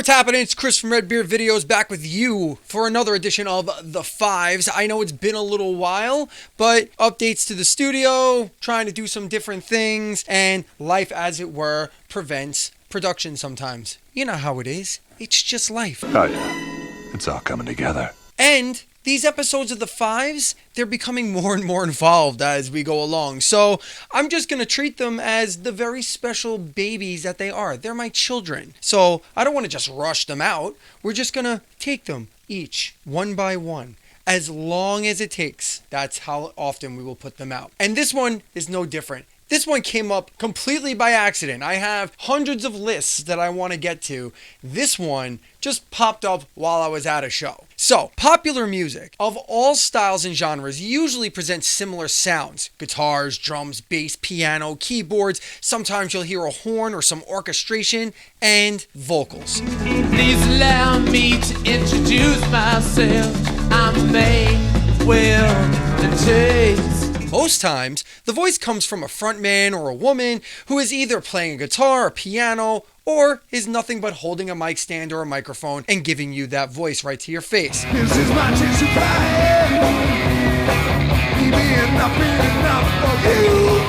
what's happening? It's Chris from Red Beard Videos back with you for another edition of The Fives. I know it's been a little while, but updates to the studio, trying to do some different things, and life, as it were, prevents production sometimes. You know how it is. It's just life. Oh yeah, it's all coming together. And these episodes of The Fives, they're becoming more and more involved as we go along. So I'm just going to treat them as the very special babies that they are. They're my children. So I don't want to just rush them out. We're just going to take them each one by one. As long as it takes. That's how often we will put them out. And this one is no different. This one came up completely by accident. I have hundreds of lists that I want to get to. This one just popped up while I was at a show. So, popular music of all styles and genres usually presents similar sounds. Guitars, drums, bass, piano, keyboards. Sometimes you'll hear a horn or some orchestration, and vocals. Please allow me to introduce myself. I'm a man with will and taste. Most times, the voice comes from a frontman or a woman who is either playing a guitar or piano, or is nothing but holding a mic stand or a microphone and giving you that voice right to your face. This is my chance to enough for you.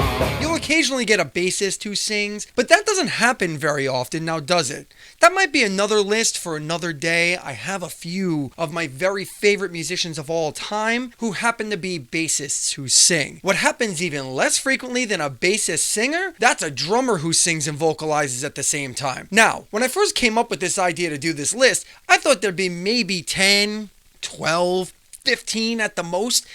You'll occasionally get a bassist who sings, but that doesn't happen very often, now does it? That might be another list for another day. I have a few of my very favorite musicians of all time who happen to be bassists who sing. What happens even less frequently than a bassist singer? That's a drummer who sings and vocalizes at the same time. Now, when I first came up with this idea to do this list, I thought there'd be maybe 10, 12, 15 at the most.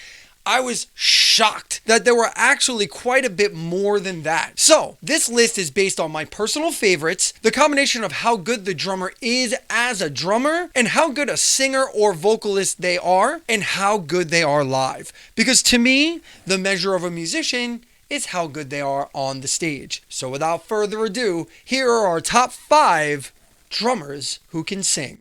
I was shocked that there were actually quite a bit more than that. So, this list is based on my personal favorites, the combination of how good the drummer is as a drummer, and how good a singer or vocalist they are, and how good they are live. Because to me, the measure of a musician is how good they are on the stage. So without further ado, here are our top 5 drummers who can sing.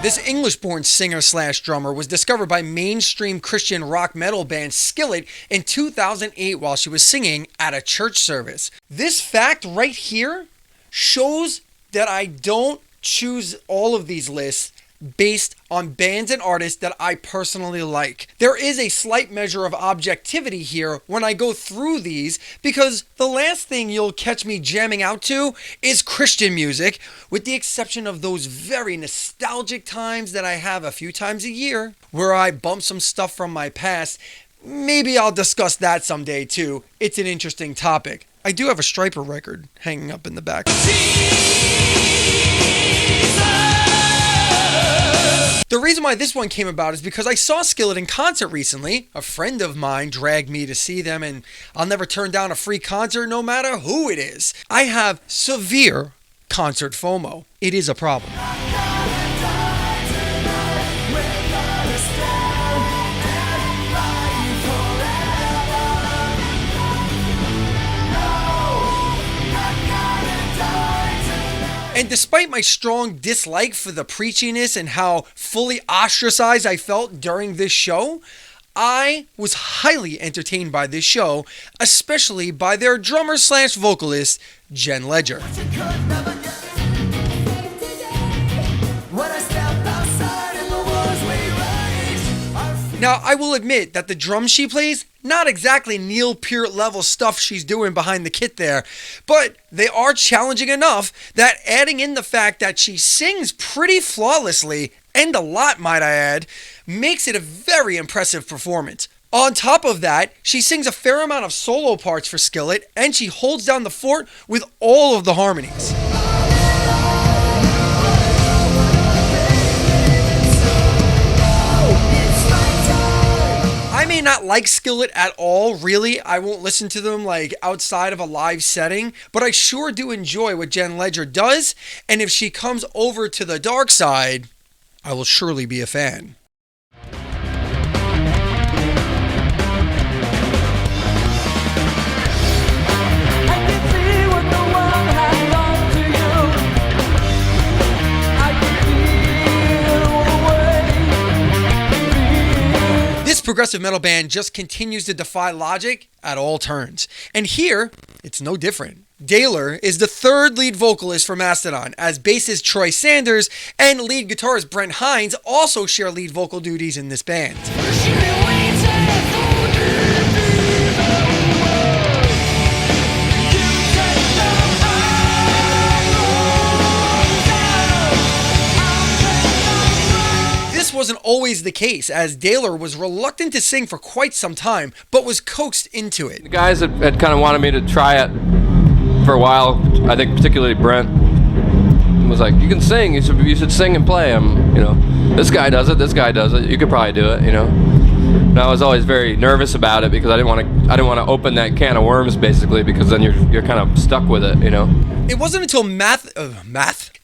This English-born singer-slash-drummer was discovered by mainstream Christian rock metal band Skillet in 2008 while she was singing at a church service. This fact right here shows that I don't choose all of these lists based on bands and artists that I personally like. There is a slight measure of objectivity here when I go through these, because the last thing you'll catch me jamming out to is Christian music, with the exception of those very nostalgic times that I have a few times a year where I bump some stuff from my past. Maybe I'll discuss that someday too. It's an interesting topic. I do have a Striper record hanging up in the back. The reason why this one came about is because I saw Skillet in concert recently. A friend of mine dragged me to see them, and I'll never turn down a free concert no matter who it is. I have severe concert FOMO. It is a problem. And despite my strong dislike for the preachiness and how fully ostracized I felt during this show, I was highly entertained by this show, especially by their drummer/vocalist, Jen Ledger. Now, I will admit that the drums she plays, not exactly Neil Peart level stuff she's doing behind the kit there, but they are challenging enough that adding in the fact that she sings pretty flawlessly, and a lot might I add, makes it a very impressive performance. On top of that, she sings a fair amount of solo parts for Skillet, and she holds down the fort with all of the harmonies. I may not like Skillet at all, really. I won't listen to them like outside of a live setting, but I sure do enjoy what Jen Ledger does, and if she comes over to the dark side, I will surely be a fan. progressive metal band just continues to defy logic at all turns. And here, it's no different. Dailor is the third lead vocalist for Mastodon, as bassist Troy Sanders and lead guitarist Brent Hines also share lead vocal duties in this band. This wasn't always the case, as Dailor was reluctant to sing for quite some time, but was coaxed into it. The guys had kind of wanted me to try it for a while. I think particularly Brent was like, "You can sing. You should sing and play." This guy does it. This guy does it. You could probably do it. And I was always very nervous about it because I didn't want to open that can of worms, basically, because then you're kind of stuck with it. It wasn't until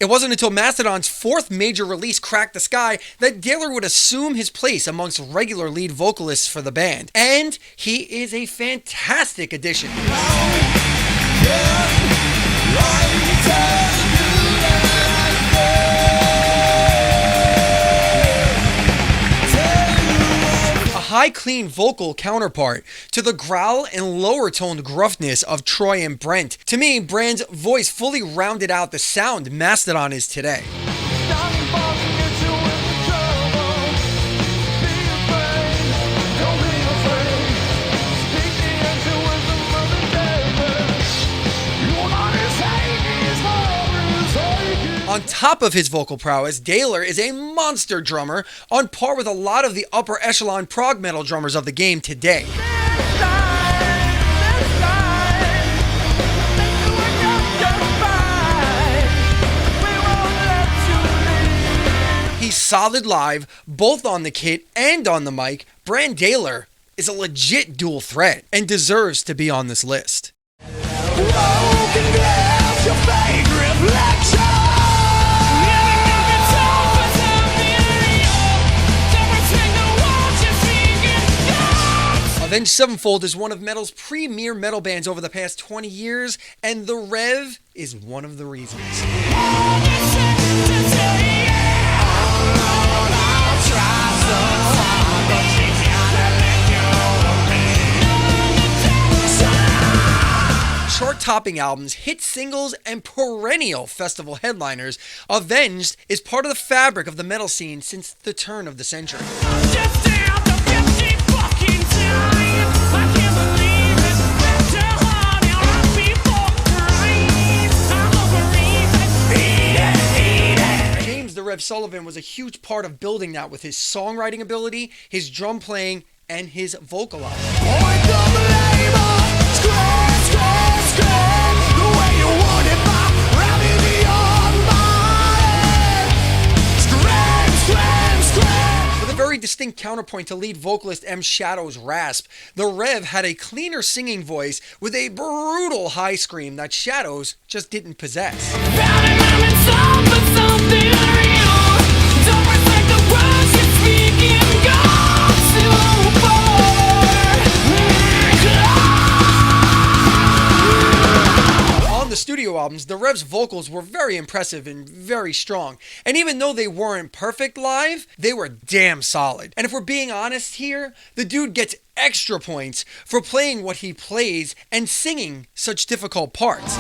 It wasn't until Mastodon's fourth major release, Crack the Sky, that Dailor would assume his place amongst regular lead vocalists for the band. And he is a fantastic addition. High clean vocal counterpart to the growl and lower toned gruffness of Troy and Brent. To me, Brand's voice fully rounded out the sound Mastodon is today. On top of his vocal prowess, Dailor is a monster drummer, on par with a lot of the upper echelon prog metal drummers of the game today. He's solid live, both on the kit and on the mic. Brann Dailor is a legit dual threat and deserves to be on this list. Avenged Sevenfold is one of metal's premier metal bands over the past 20 years, and The Rev is one of the reasons. Chart-topping albums, hit singles, and perennial festival headliners, Avenged is part of the fabric of the metal scene since the turn of the century. James "The Rev" Sullivan was a huge part of building that with his songwriting ability, his drum playing, and his vocalizing. With a very distinct counterpoint to lead vocalist M. Shadow's rasp, The Rev had a cleaner singing voice with a brutal high scream that Shadows just didn't possess. On the studio albums, The Rev's vocals were very impressive and very strong. And even though they weren't perfect live, they were damn solid. And if we're being honest here, the dude gets extra points for playing what he plays and singing such difficult parts.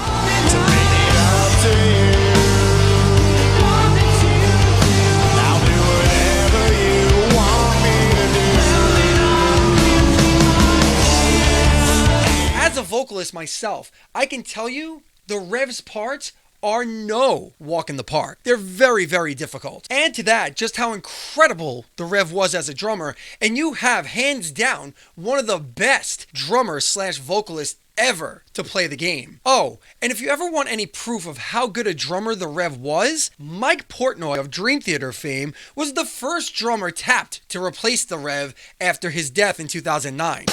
As a vocalist myself, I can tell you The Rev's parts are no walk in the park. They're very, very difficult. Add to that just how incredible The Rev was as a drummer, and you have, hands down, one of the best drummers/vocalists ever to play the game. Oh, and if you ever want any proof of how good a drummer The Rev was, Mike Portnoy of Dream Theater fame was the first drummer tapped to replace The Rev after his death in 2009.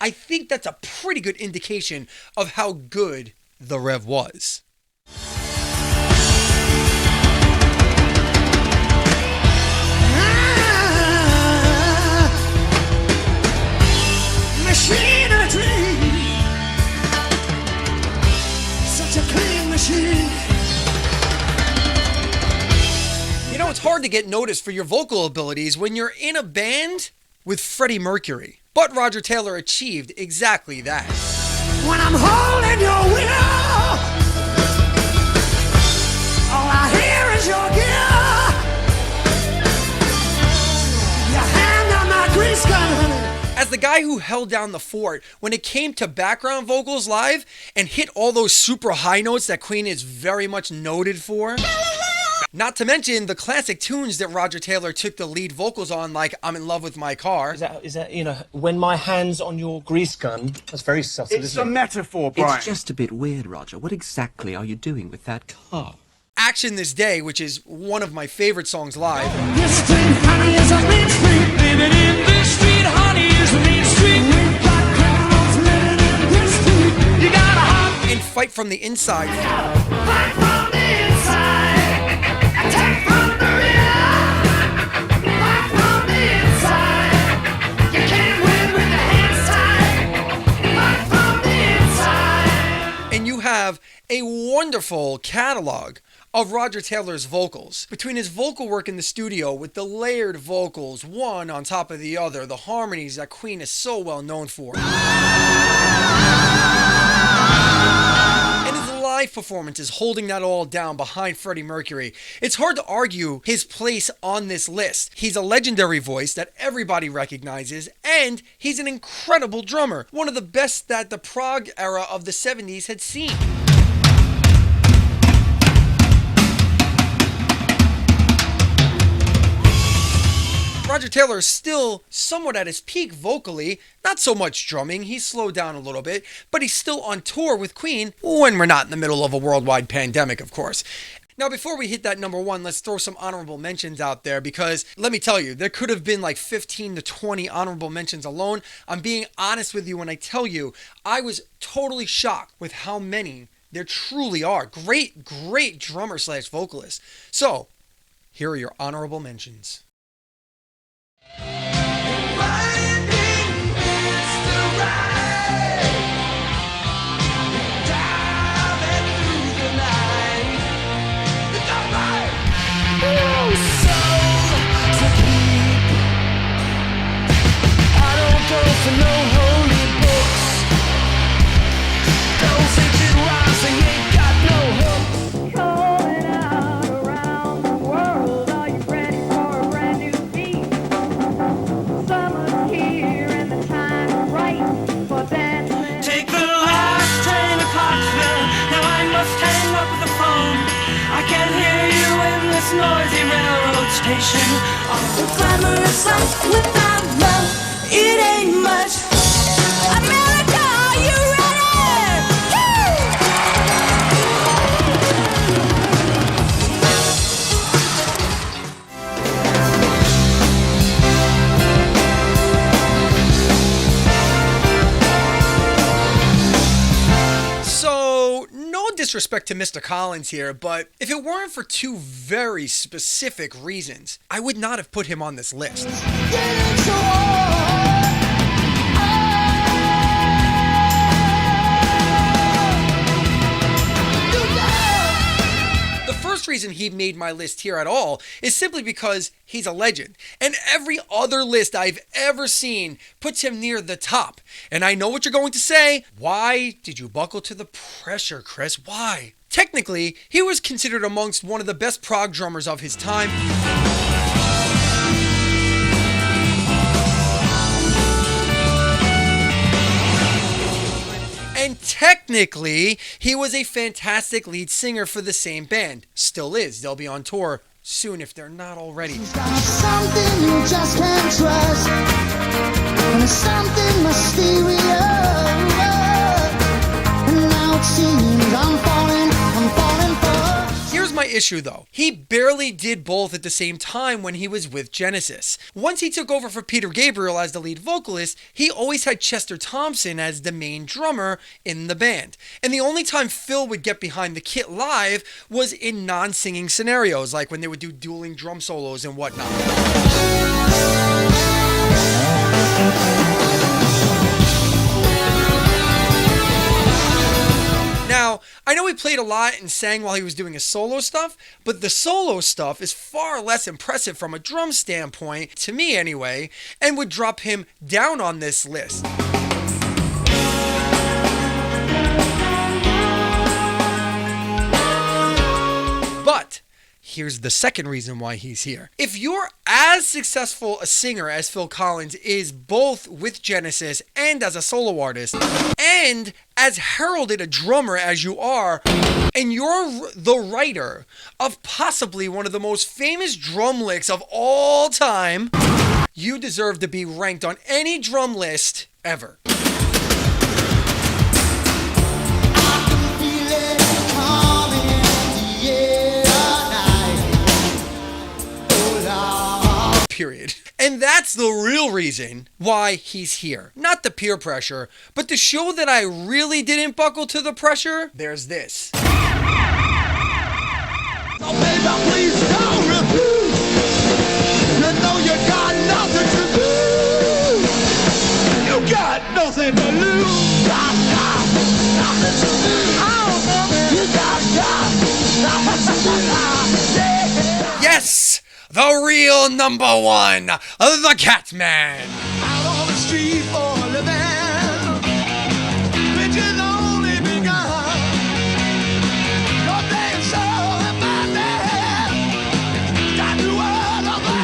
I think that's a pretty good indication of how good The Rev was. Machine of a dream, such a clean machine. You know, know, it's hard to get noticed for your vocal abilities when you're in a band with Freddie Mercury. But Roger Tailor achieved exactly that. When I'm holding your will, all I hear is your gear. Your hand on my grease gun, honey. As the guy who held down the fort when it came to background vocals live and hit all those super high notes that Queen is very much noted for. Not to mention the classic tunes that Roger Tailor took the lead vocals on, like I'm in Love with My Car. Is that you know, when my hand's on your grease gun? That's very subtle, It's isn't a it? metaphor, Brian. It's just a bit weird, Roger. What exactly are you doing with that car? Action This Day, which is one of my favorite songs live. This street, honey, is a mean street. Living in this street, honey, is a mean street. We've got criminals living in this street. You gotta hop. And Fight from the Inside. Fight from the inside, attack from the rear. Fight from the inside, you can't win with the hands tied. Fight from the inside. And you have a wonderful catalog of Roger Tailor's vocals. Between his vocal work in the studio with the layered vocals, one on top of the other, the harmonies that Queen is so well known for. And his live performances holding that all down behind Freddie Mercury. It's hard to argue his place on this list. He's a legendary voice that everybody recognizes, and he's an incredible drummer. One of the best that the prog era of the 70s had seen. Roger Tailor is still somewhat at his peak vocally, not so much drumming, he's slowed down a little bit, but he's still on tour with Queen when we're not in the middle of a worldwide pandemic, of course. Now, before we hit that number one, let's throw some honorable mentions out there because let me tell you, there could have been like 15 to 20 honorable mentions alone. I'm being honest with you when I tell you, I was totally shocked with how many there truly are. Great drummer slash vocalist. So, here are your honorable mentions. Noisy railroad station. The glamorous life without love, it ain't much. America, are you ready? So, no disrespect to Mr. Collins here, but if it weren't for two very specific reasons, I would not have put him on this list. The first reason he made my list here at all is simply because he's a legend. And every other list I've ever seen puts him near the top. And I know what you're going to say. Why did you buckle to the pressure, Criss? Why? Technically, he was considered amongst one of the best prog drummers of his time. And technically, he was a fantastic lead singer for the same band. Still is. They'll be on tour soon if they're not already. Something you just can't trust, and it's something mysterious. And now it seems I'm falling for. Here's my issue though. He barely did both at the same time when he was with Genesis. Once he took over for Peter Gabriel as the lead vocalist, he always had Chester Thompson as the main drummer in the band. And the only time Phil would get behind the kit live was in non-singing scenarios, like when they would do dueling drum solos and whatnot. Now, I know he played a lot and sang while he was doing his solo stuff, but the solo stuff is far less impressive from a drum standpoint, to me anyway, and would drop him down on this list. But here's the second reason why he's here. If you're as successful a singer as Phil Collins is, both with Genesis and as a solo artist, and as heralded a drummer as you are, and you're the writer of possibly one of the most famous drum licks of all time, you deserve to be ranked on any drum list ever. Period. And that's the real reason why he's here. Not the peer pressure, but to show that I really didn't buckle to the pressure, there's this. Oh, baby, please don't refuse. You know you got nothing to lose. You got nothing to lose. Got nothing to lose. You got nothing to lose. Yes! The real number one, the Catman. Out on the street for a living, which has only begun. Your day is so abundant, got the world of that.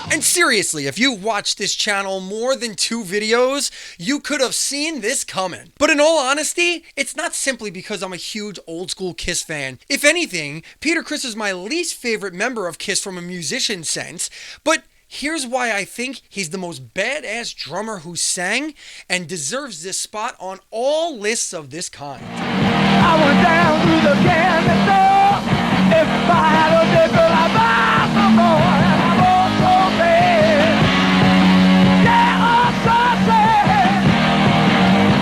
And seriously, if you watched this channel more than 2 videos, you could have seen this coming. But in all honesty, it's not simply because I'm a huge old school Kiss fan. If anything, Peter Criss is my least favorite member of Kiss from a musician sense, but here's why I think he's the most badass drummer who sang and deserves this spot on all lists of this kind. I went down to the candy store. If I had a nickel, I'd buy some more. And I was so bad. Yeah, I'm so sad.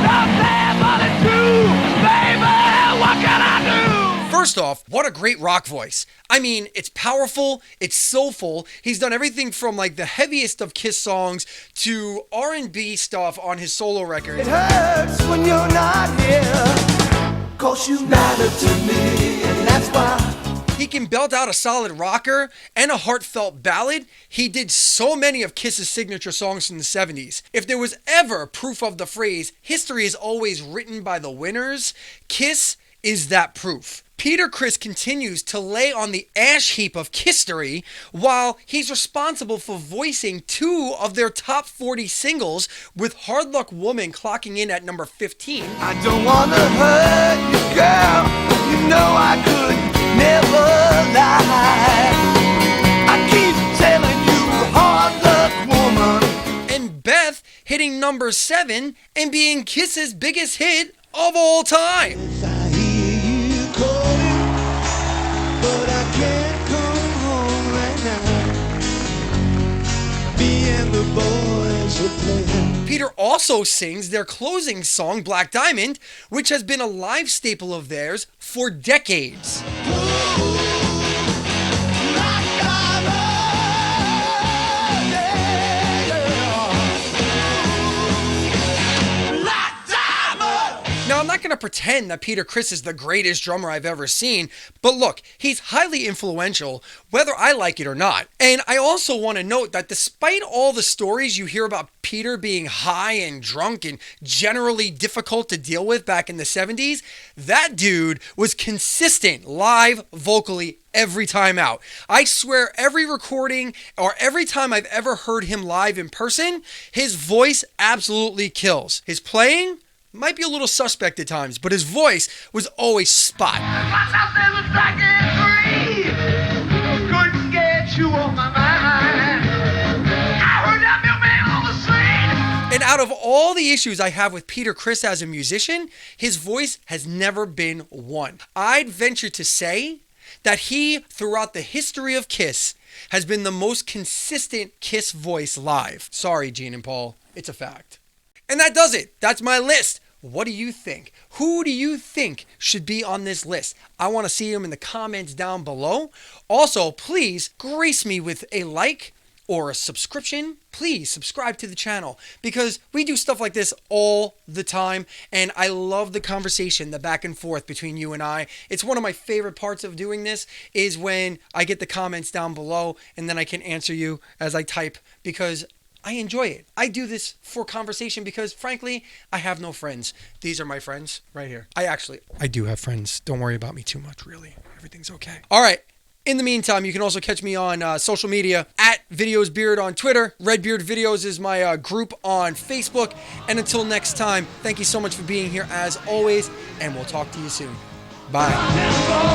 So sad, but it's true. Baby, what can I do? First off, what a great rock voice. I mean, it's powerful, it's soulful. He's done everything from like the heaviest of Kiss songs to R&B stuff on his solo records. It hurts when you're not here, 'cause you matter to me, and that's why. He can belt out a solid rocker and a heartfelt ballad. He did so many of Kiss's signature songs from the 70s. If there was ever proof of the phrase, history is always written by the winners, Kiss is that proof. Peter Criss continues to lay on the ash heap of Kisstory while he's responsible for voicing 2 of their top 40 singles, with Hard Luck Woman clocking in at number 15. I don't wanna hurt you, girl. You know I could never lie. I keep telling you, hard luck, woman. And Beth hitting number 7 and being Kiss's biggest hit of all time. I hear you calling, but I can't come home right now. Me and the boys are playing. Peter also sings their closing song, Black Diamond, which has been a live staple of theirs for decades. Now, I'm not going to pretend that Peter Criss is the greatest drummer I've ever seen, but look, he's highly influential, whether I like it or not. And I also want to note that despite all the stories you hear about Peter being high and drunk and generally difficult to deal with back in the 70s, that dude was consistent live vocally every time out. I swear every recording or every time I've ever heard him live in person, his voice absolutely kills. His playing might be a little suspect at times, but his voice was always spot. Couldn't get you on my mind. I heard that milkman on the street. And out of all the issues I have with Peter Criss as a musician, his voice has never been one. I'd venture to say that he, throughout the history of Kiss, has been the most consistent Kiss voice live. Sorry, Gene and Paul, it's a fact. And that does it. That's my list. What do you think? Who do you think should be on this list? I want to see them in the comments down below. Also, please grace me with a like, or a subscription, please subscribe to the channel because we do stuff like this all the time and I love the conversation, the back and forth between you and I. It's one of my favorite parts of doing this is when I get the comments down below and then I can answer you as I type because I enjoy it. I do this for conversation because frankly, I have no friends. These are my friends right here. I do have friends. Don't worry about me too much, really. Everything's okay. All right. In the meantime, you can also catch me on social media at VideosBeard on Twitter. Redbeard Videos is my group on Facebook. And until next time, thank you so much for being here as always, and we'll talk to you soon. Bye.